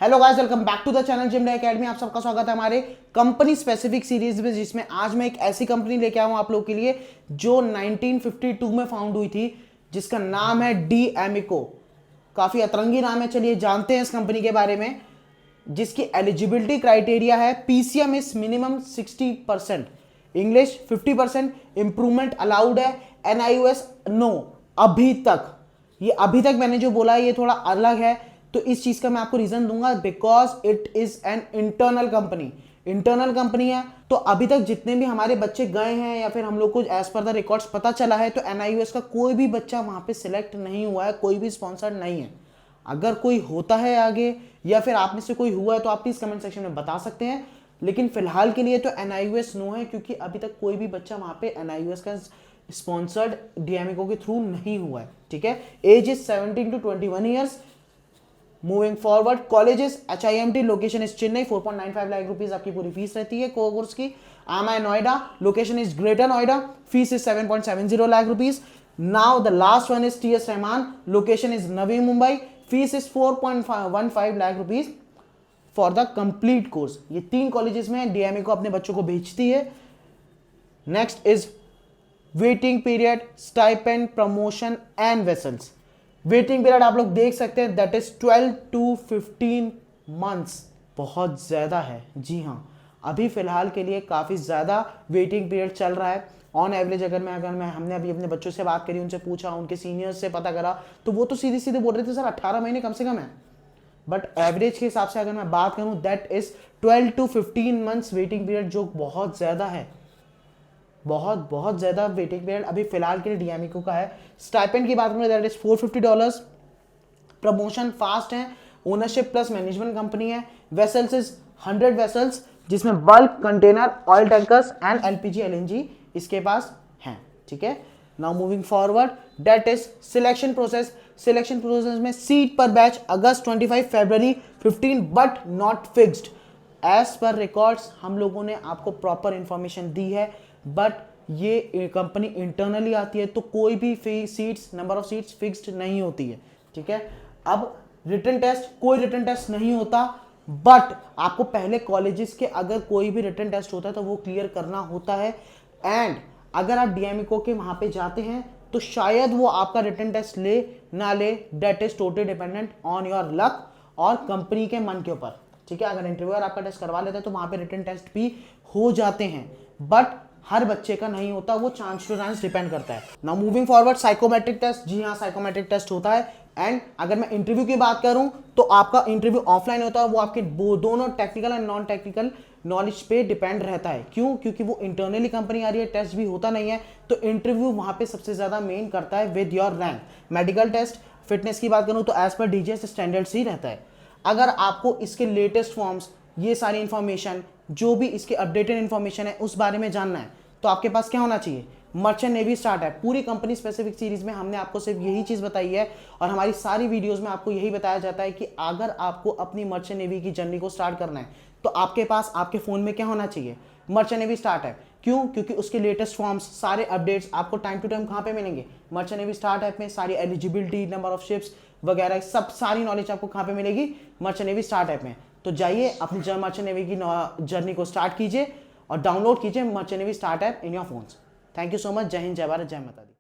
Hello guys, welcome back to the channel gym academy. आप सबका स्वागत है हमारे कंपनी स्पेसिफिक सीरीज में, जिसमें आज मैं एक ऐसी कंपनी लेके आया हूं आप लोगों के लिए जो 1952 में फाउंड हुई थी, जिसका नाम है डी एमिको। काफी अतरंगी नाम है, चलिए जानते हैं इस कंपनी के बारे में। जिसकी एलिजिबिलिटी क्राइटेरिया है PCM is minimum 60%, English 50%, improvement allowed है, एनआईओएस नो। अभी तक मैंने जो बोला है ये थोड़ा अलग है, तो इस चीज का मैं आपको रीजन दूंगा। Because it is an internal company है। तो अभी तक जितने भी हमारे बच्चे गए हैं या फिर हम लोग को एज पर द रिकॉर्ड्स पता चला है, तो एनआईओएस का कोई भी बच्चा वहां पे सिलेक्ट नहीं हुआ है, कोई भी स्पॉन्सर्ड नहीं है। अगर कोई होता है आगे या फिर आप में से कोई हुआ है तो आप प्लीज कमेंट सेक्शन में बता सकते हैं, लेकिन फिलहाल के लिए तो एनआईओएस नो है, क्योंकि अभी तक कोई भी बच्चा वहां पे एनआईओएस का स्पॉन्सर्ड डीएमईको के थ्रू नहीं हुआ है। ठीक है, age is 17 to 21 years. Moving forward, colleges HIMT, location is Chennai, 4.95 lakh rupees आपकी पूरी फीस रहती है कोर्स की। IMI Noida, location is greater Noida, fees is 7.70 lakh rupees. Now the last one is TS Rahman, location is Navi Mumbai, fees is 4.15 lakh rupees for the complete course. ये 3 colleges में डीएमईको अपने बच्चों को भेजती है। Next is waiting period, stipend, promotion and vessels. Waiting period आप लोग देख सकते हैं, दैट इज 12 to 15 मंथ्स। बहुत ज्यादा है, जी हाँ, अभी फिलहाल के लिए काफी ज्यादा वेटिंग पीरियड चल रहा है। ऑन एवरेज हमने अभी अपने बच्चों से बात करी, उनसे पूछा, उनके सीनियर्स से पता करा, तो वो तो सीधे सीधे बोल रहे थे सर 18 महीने कम से कम है। बट एवरेज के हिसाब से अगर मैं बात करूं, that is 12 to 15 months waiting period, जो बहुत ज्यादा है, बहुत ज्यादा वेटिंग पीरियड अभी फिलहाल के लिए डीएमईको का है। स्टाइपेंड की बात करें, दैट इज $450। प्रमोशन फास्ट है, ओनरशिप प्लस मैनेजमेंट कंपनी है। वेसल्स इज 100 वेसल्स, जिसमें bulk, container, oil tankers and LPG LNG इसके पास हैं। ठीक है, now moving forward, that is selection process में सीट पर बैच अगस्त 25, फरवरी 15, but not fixed. As per records हम लोगों ने आपको प्रॉपर इंफॉर्मेशन दी है, बट ये कंपनी इंटरनली आती है, तो कोई भी seats, number of seats fixed नहीं होती है। ठीक है, अब कोई रिटन टेस्ट नहीं होता, बट आपको पहले कॉलेजेस के अगर कोई भी रिटन टेस्ट होता है तो वो क्लियर करना होता है। एंड अगर आप डीएमईको के वहां पे जाते हैं तो शायद वो आपका रिटन टेस्ट ले ना ले, that is totally dependent on your luck और कंपनी के मन के ऊपर। ठीक है, अगर इंटरव्यूअर आपका टेस्ट करवा लेता है तो वहां पे रिटन टेस्ट भी हो जाते हैं, बट हर बच्चे का नहीं होता, वो चांस टू चांस डिपेंड करता है। Now moving forward, psychometric test, जी हाँ, साइकोमेट्रिक टेस्ट होता है। एंड अगर मैं इंटरव्यू की बात करूं तो आपका इंटरव्यू ऑफलाइन होता है, वो आपके दोनों technical and non technical knowledge पे डिपेंड रहता है। क्यों? क्योंकि वो इंटरनली कंपनी आ रही है, टेस्ट भी होता नहीं है, तो इंटरव्यू वहां पे सबसे ज्यादा मेन करता है with your rank. Medical test, fitness की बात करूं तो एज पर डीजीएस स्टैंडर्ड्स ही रहता है। अगर आपको इसके लेटेस्ट फॉर्म्स, ये सारी इंफॉर्मेशन, जो भी इसके अपडेटेड इंफॉर्मेशन है उस बारे में जानना है, तो आपके पास क्या होना चाहिए? मर्चेंट नेवी स्टार्ट है। पूरी कंपनी स्पेसिफिक सीरीज में हमने आपको सिर्फ यही चीज बताई है, और हमारी सारी वीडियोस में आपको यही बताया जाता है कि अगर आपको अपनी मर्चेंट नेवी की जर्नी को स्टार्ट करना है तो आपके पास आपके फोन में क्या होना चाहिए? मर्चेंट नेवी स्टार्ट है। क्यों? क्योंकि उसके लेटेस्ट फॉर्म्स, सारे अपडेट्स आपको टाइम टू टाइम कहां पे मिलेंगे? मर्चेंट नेवी स्टार्ट ऐप में। सारी एलिजिबिलिटी, नंबर ऑफ शिप्स वगैरह, सब सारी नॉलेज आपको कहां पे मिलेगी? मर्चेंट नेवी स्टार्ट ऐप में। तो जाइए अपनी मर्चेंट नेवी की जर्नी को स्टार्ट कीजिए और डाउनलोड कीजिए merchant navy start app in your phones. Thank you so much. जय हिंद, जय भारत, जय माता दी।